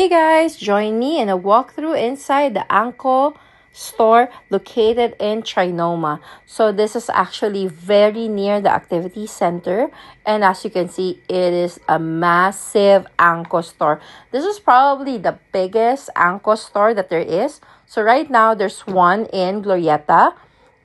Hey guys, join me in a walkthrough inside the Anko store located in Trinoma. So this is actually very near the activity center, and as you can see, it is a massive Anko store. This is probably the biggest Anko store that there is. So right now there's one in Glorieta,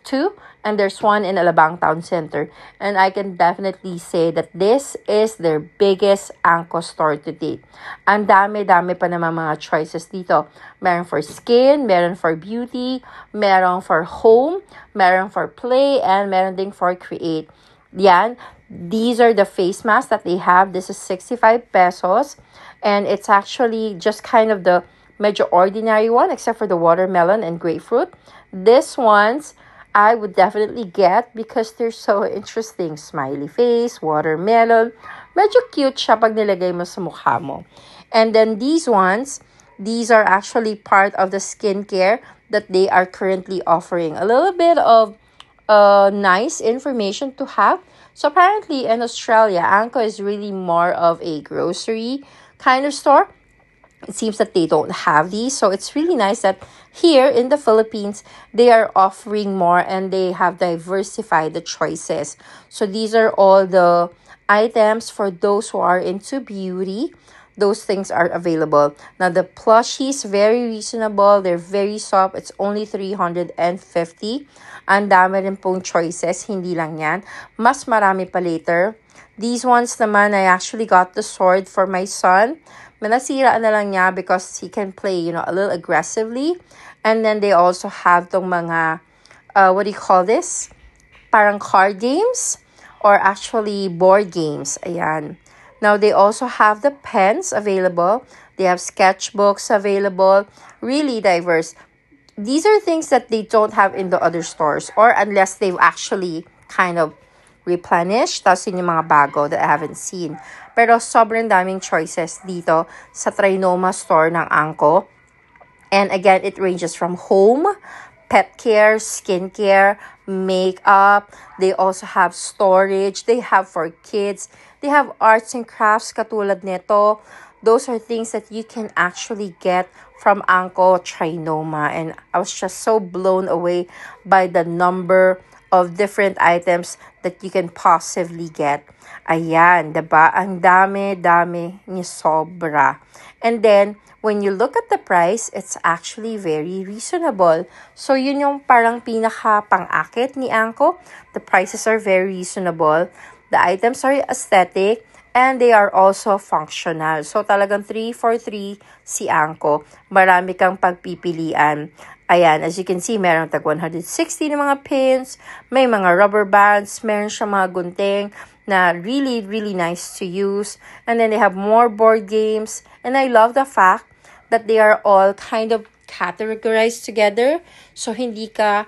two, and there's one in Alabang Town Center. And I can definitely say that this is their biggest Anko store to date. Ang dami-dami pa naman mga choices dito. Meron for skin, meron for beauty, meron for home, meron for play, and meron ding for create. Yan. These are the face masks that they have. This is 65 pesos. And it's actually just kind of the medyo ordinary one, except for the watermelon and grapefruit. This one's I would definitely get because they're so interesting. Smiley face, watermelon. Medyo cute siya pag nilagay mo sa mukha mo. And then these ones, these are actually part of the skincare that they are currently offering. A little bit of nice information to have. So apparently in Australia, Anko is really more of a grocery kind of store. It seems that they don't have these. So it's really nice that here in the Philippines, they are offering more and they have diversified the choices. So these are all the items for those who are into beauty. Those things are available. Now the plushies, very reasonable. They're very soft. It's only 350. Ang dami rin pong choices. Hindi lang yan. Mas marami pa later. These ones naman, I actually got the sword for my son. Nasira na lang niya because he can play, a little aggressively. And then they also have tong mga, what do you call this? Parang card games or actually board games. Ayan. Now, they also have the pens available. They have sketchbooks available. Really diverse. These are things that they don't have in the other stores or unless they've actually kind of replenished. Tapos yun yung mga bago that I haven't seen. Pero sobrang daming choices dito sa Trinoma store ng Anko. And again, it ranges from home, pet care, skincare, makeup. They also have storage. They have for kids. They have arts and crafts katulad nito. Those are things that you can actually get from Anko Trinoma. And I was just so blown away by the number of different items that you can possibly get. Ayan, diba? Ang dami ni sobra. And then, when you look at the price, it's actually very reasonable. So, yun yung parang pinaka pang-akit ni Anko. The prices are very reasonable. The items are aesthetic. And they are also functional. So, talagang 3 for 3 si Anko. Marami kang pagpipilian. Ayan, as you can see, meron tag 160 na mga pins. May mga rubber bands. Meron siya mga gunting na really, really nice to use. And then they have more board games. And I love the fact that they are all kind of categorized together. So, hindi ka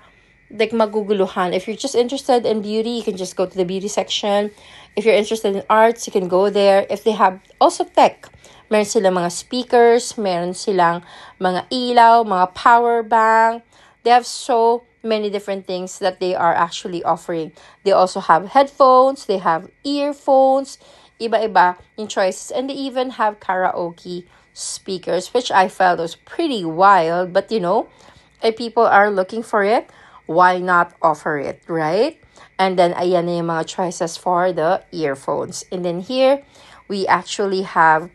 maguguluhan. If you're just interested in beauty, you can just go to the beauty section. If you're interested in arts, you can go there. If they have also tech, meron silang mga speakers, meron silang mga ilaw, mga power bank. They have so many different things that they are actually offering. They also have headphones, they have earphones, iba-iba yung choices. And they even have karaoke speakers, which I felt was pretty wild. But if people are looking for it, why not offer it, right? And then, ayan na yung mga choices for the earphones. And then here, we actually have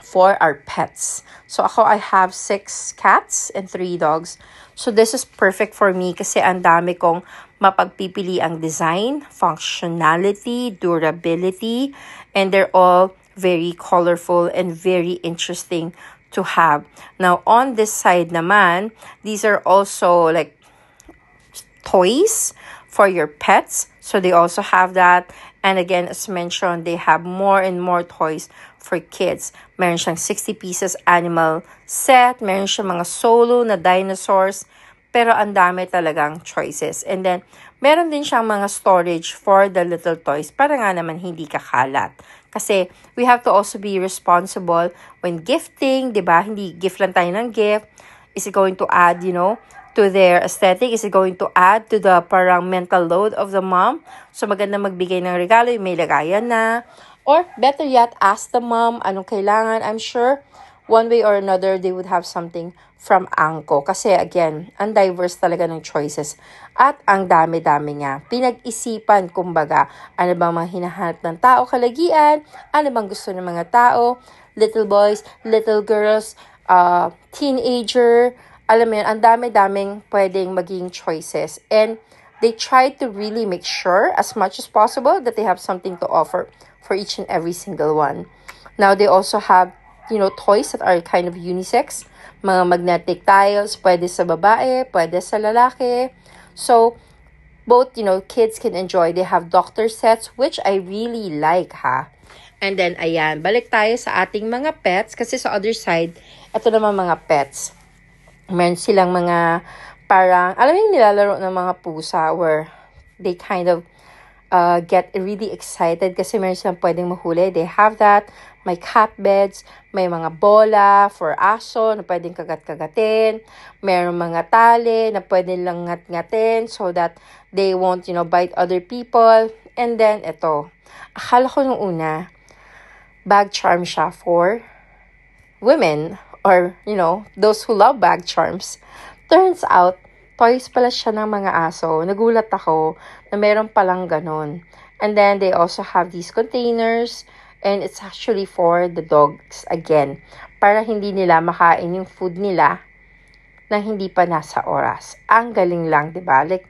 for our pets. So, I have 6 cats and 3 dogs. So, this is perfect for me kasi ang dami kong mapagpipili ang design, functionality, durability, and they're all very colorful and very interesting to have. Now, on this side naman, these are also like toys for your pets. So they also have that. And again, as mentioned, they have more and more toys for kids. Meron siyang 60 pieces animal set. Meron siyang mga solo na dinosaurs. Pero ang dami talagang choices. And then, meron din siyang mga storage for the little toys para nga naman hindi kakalat. Kasi we have to also be responsible when gifting, diba? Hindi gift lang tayo ng gift. Is it going to add, to their aesthetic? Is it going to add to the parang mental load of the mom? So, maganda magbigay ng regalo, may lagayan na. Or, better yet, ask the mom anong kailangan. I'm sure one way or another, they would have something from Anko. Kasi again, ang diverse talaga ng choices. At ang dami-dami nga. Pinag-isipan, kumbaga, ano bang mga hinahanap ng tao kalagian, ano bang gusto ng mga tao, little boys, little girls, teenager, alam mo yun, ang dami-daming pwedeng maging choices. And they try to really make sure as much as possible that they have something to offer for each and every single one. Now, they also have, toys that are kind of unisex. Mga magnetic tiles, pwede sa babae, pwede sa lalaki. So, both, kids can enjoy. They have doctor sets, which I really like, ha? And then, ayan, balik tayo sa ating mga pets. Kasi sa other side, ito naman mga pets. Meron silang mga parang, alam mo yung nilalaro ng mga pusa where they kind of get really excited kasi meron silang pwedeng mahuli. They have that. May cat beds, may mga bola for aso na pwedeng kagat-kagatin. Meron mga tali na pwedeng lang ngat-ngatin so that they won't, bite other people. And then, ito. Akala ko nung una, bag charm siya for women or, those who love bag charms. Turns out, toys pala siya ng mga aso. Nagulat ako na meron palang ganun. And then, they also have these containers. And it's actually for the dogs again. Para hindi nila makain yung food nila na hindi pa nasa oras. Ang galing lang, diba? Like,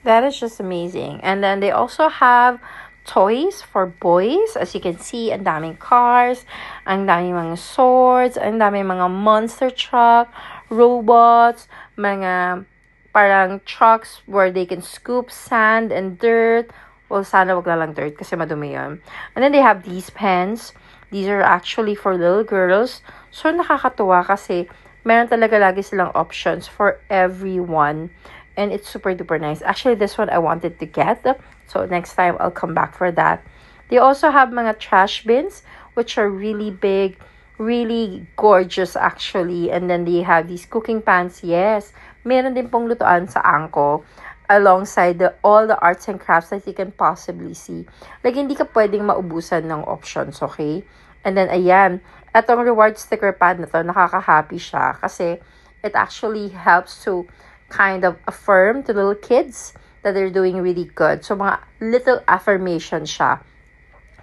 that is just amazing. And then they also have toys for boys. As you can see, ang daming cars, ang daming mga swords, ang daming mga monster truck, robots, mga parang trucks where they can scoop sand and dirt. Well, sana wag lang dirt kasi madumi yun. And then they have these pens. These are actually for little girls. So, nakakatuwa kasi meron talaga lagi silang options for everyone. And it's super duper nice. Actually, this one I wanted to get. So, next time I'll come back for that. They also have mga trash bins, which are really big, really gorgeous actually. And then they have these cooking pans. Yes, meron din pong lutuan sa Anko. Alongside all the arts and crafts that you can possibly see. Like, hindi ka pwedeng maubusan ng options, okay? And then, ayan, etong reward sticker pad na to, nakaka-happy siya kasi it actually helps to kind of affirm to little kids that they're doing really good. So, mga little affirmation siya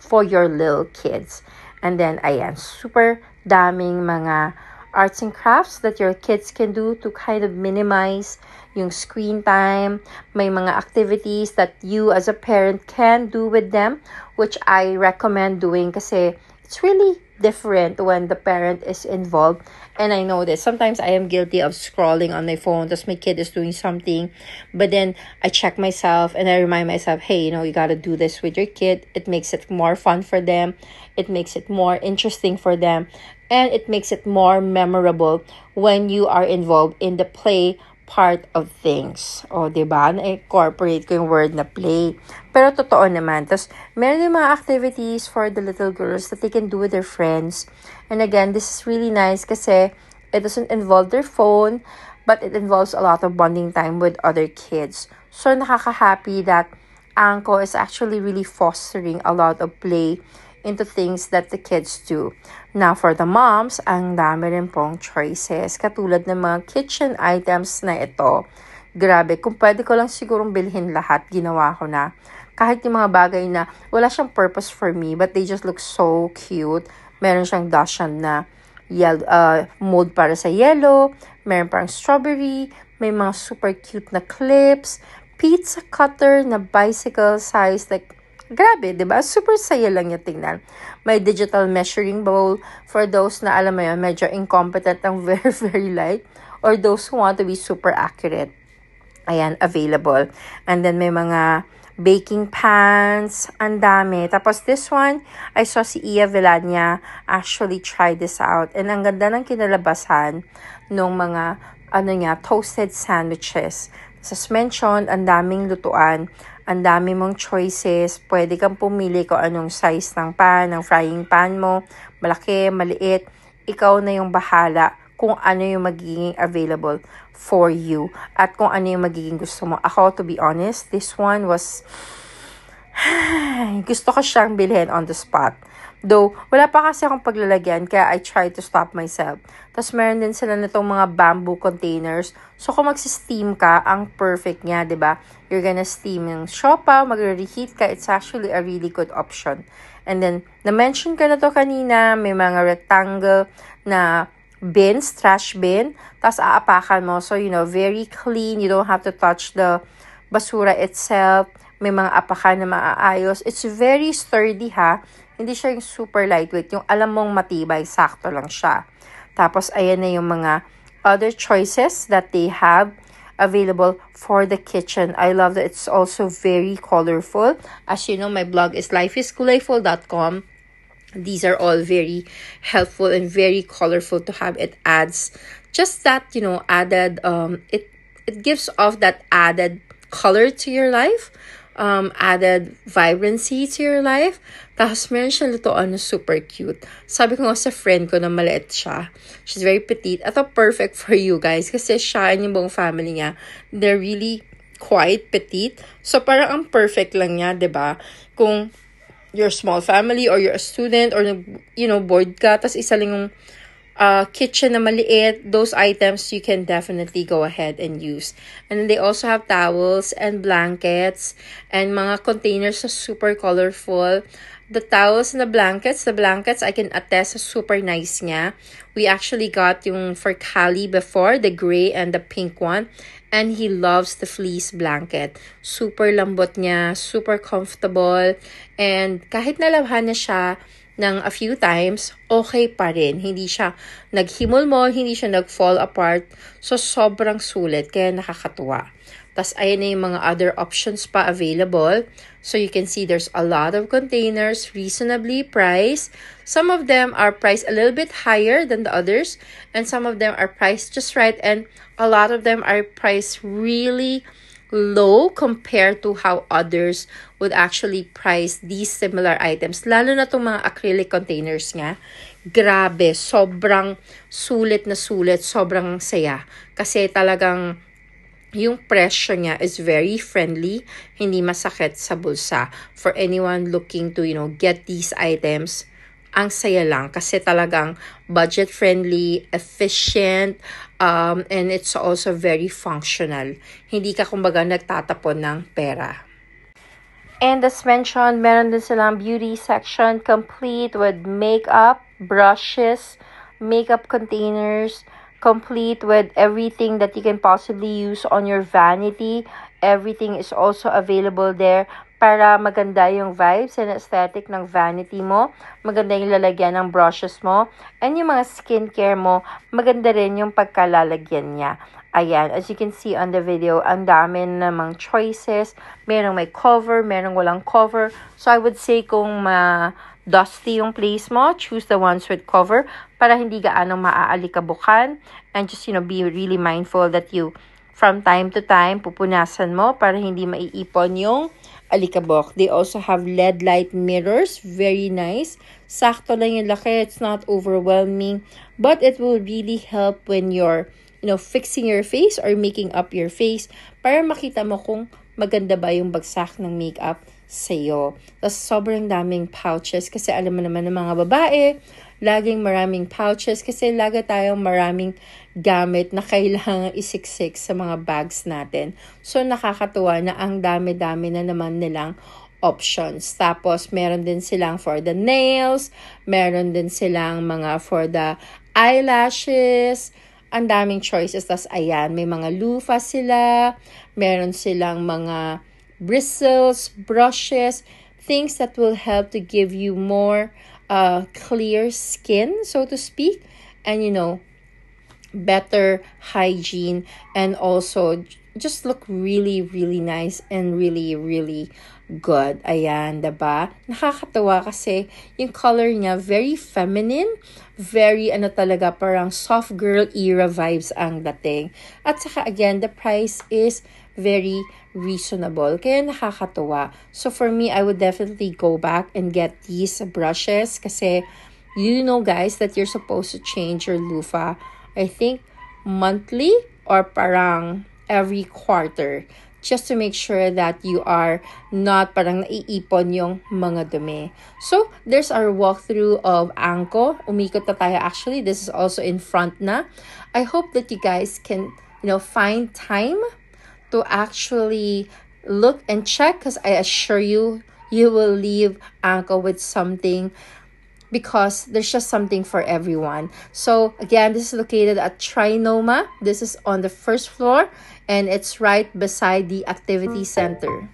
for your little kids. And then, ayan, super daming mga arts and crafts that your kids can do to kind of minimize yung screen time. May mga activities that you as a parent can do with them, which I recommend doing kasi it's really different when the parent is involved. And I know this. Sometimes I am guilty of scrolling on my phone. Just my kid is doing something. But then I check myself and I remind myself, hey, you gotta do this with your kid. It makes it more fun for them. It makes it more interesting for them. And it makes it more memorable when you are involved in the play part of things. O, diba? Na-incorporate ko yung word na play. Pero totoo naman. Tapos, meron din mga activities for the little girls that they can do with their friends. And again, this is really nice kasi it doesn't involve their phone, but it involves a lot of bonding time with other kids. So, nakaka-happy that Anko is actually really fostering a lot of play into things that the kids do. Now, for the moms, ang dami rin pong choices. Katulad ng mga kitchen items na ito. Grabe, kung pwede ko lang sigurong bilhin lahat, ginawa ko na. Kahit yung mga bagay na wala siyang purpose for me, but they just look so cute. Meron siyang dachshund na mold para sa yellow. Meron parang strawberry. May mga super cute na clips. Pizza cutter na bicycle size, like grabe, diba? Super saya lang yung tingnan. May digital measuring bowl for those na, alam mo yun, medyo incompetent ng very, very light. Or those who want to be super accurate. Ayan, available. And then may mga baking pans. Ang dami. Tapos this one, I saw si Iya Villania actually try this out. And ang ganda ng kinalabasan nung mga, toasted sandwiches. Suspension, ang daming lutuan. Ang dami mong choices. Pwede kang pumili kung anong size ng pan, ng frying pan mo. Malaki, maliit. Ikaw na yung bahala kung ano yung magiging available for you. At kung ano yung magiging gusto mo. Ako, to be honest, this one was Gusto ko siyang bilhin on the spot. Though, wala pa kasi akong paglalagyan, kaya I try to stop myself. Tapos, meron din sila nitong mga bamboo containers. So, kung magsi-steam ka, ang perfect niya, ba? You're gonna steam yung siopaw, magre-reheat ka. It's actually a really good option. And then, na-mention ko na to kanina, may mga rectangle na bins, trash bin. Tapos, aapakan mo. So, very clean. You don't have to touch the basura itself. May mga apakan na maaayos. It's very sturdy, ha. Hindi siya yung super lightweight. Yung alam mong matibay, sakto lang siya. Tapos, ayan na yung mga other choices that they have available for the kitchen. I love that it's also very colorful. As you know, my blog is lifeiskullayful.com. These are all very helpful and very colorful to have. It adds just that, added, it gives off that added color to your life. Added vibrancy to your life. Tapos, meron siya lutoan na super cute. Sabi ko nga sa friend ko na maliit siya. She's very petite. Ito perfect for you guys. Kasi siya and yung buong family niya, they're really quite petite. So, parang ang perfect lang niya, ba? Kung you're a small family or you're a student or, bored ka, tapos isa lang yung kitchen na maliit, those items you can definitely go ahead and use. And then they also have towels and blankets and mga containers na super colorful. The towels and the blankets I can attest super nice niya. We actually got yung for Kali before, the gray and the pink one. And he loves the fleece blanket. Super lambot niya, super comfortable. And kahit nalabhan na siya ng a few times, okay pa rin. Hindi siya naghimol-mol, hindi siya nag-fall apart. So, sobrang sulit, kaya nakakatuwa. Tapos, ayan na yung mga other options pa available. So, you can see there's a lot of containers, reasonably priced. Some of them are priced a little bit higher than the others. And some of them are priced just right. And a lot of them are priced really low compared to how others would actually price these similar items. Lalo na itong mga acrylic containers nga. Grabe, sobrang sulit na sulit, sobrang saya. Kasi talagang yung presyo niya is very friendly, hindi masakit sa bulsa. For anyone looking to, get these items, ang saya lang kasi talagang budget-friendly, efficient, and it's also very functional. Hindi ka kumbaga nagtatapon ng pera. And as mentioned, meron din silang beauty section complete with makeup, brushes, makeup containers, complete with everything that you can possibly use on your vanity. Everything is also available there para maganda yung vibes and aesthetic ng vanity mo. Maganda yung lalagyan ng brushes mo. And yung mga skincare mo, maganda rin yung pagkalalagyan niya. Ayan, as you can see on the video, ang dami namang choices. Merong may cover, merong walang cover. So I would say kung dusty yung place mo, choose the ones with cover para hindi gaano maaalikabukan. And just, be really mindful that you, from time to time, pupunasan mo para hindi maiipon yung alikabok. They also have LED light mirrors. Very nice. Sakto lang yung laki. It's not overwhelming. But it will really help when you're, fixing your face or making up your face para makita mo kung maganda ba yung bagsak ng makeup sa'yo. Tapos sobrang daming pouches kasi alam mo naman ng mga babae, laging maraming pouches kasi lagi tayong maraming gamit na kailangan isiksik sa mga bags natin. So nakakatuwa na ang dami-dami na naman nilang options. Tapos meron din silang for the nails, meron din silang mga for the eyelashes, ang daming choices. Tapos ayan, may mga loofah sila, meron silang mga bristles, brushes, things that will help to give you more clear skin, so to speak, and better hygiene, and also just look really, really nice and really, really good. Ayan, diba? Nakakatawa kasi yung color niya, very feminine, very talaga, parang soft girl era vibes ang dating. At saka again, the price is very reasonable. Kaya nakakatuwa. So for me, I would definitely go back and get these brushes kasi guys, that you're supposed to change your loofah, I think, monthly or parang every quarter just to make sure that you are not parang naiipon yung mga dumi. So, there's our walkthrough of Angkor. Umikot na tayo actually. This is also in front na. I hope that you guys can, find time to actually look and check, because I assure you, you will leave Angkor with something, because there's just something for everyone. So again, this is located at Trinoma. This is on the first floor, and it's right beside the activity center.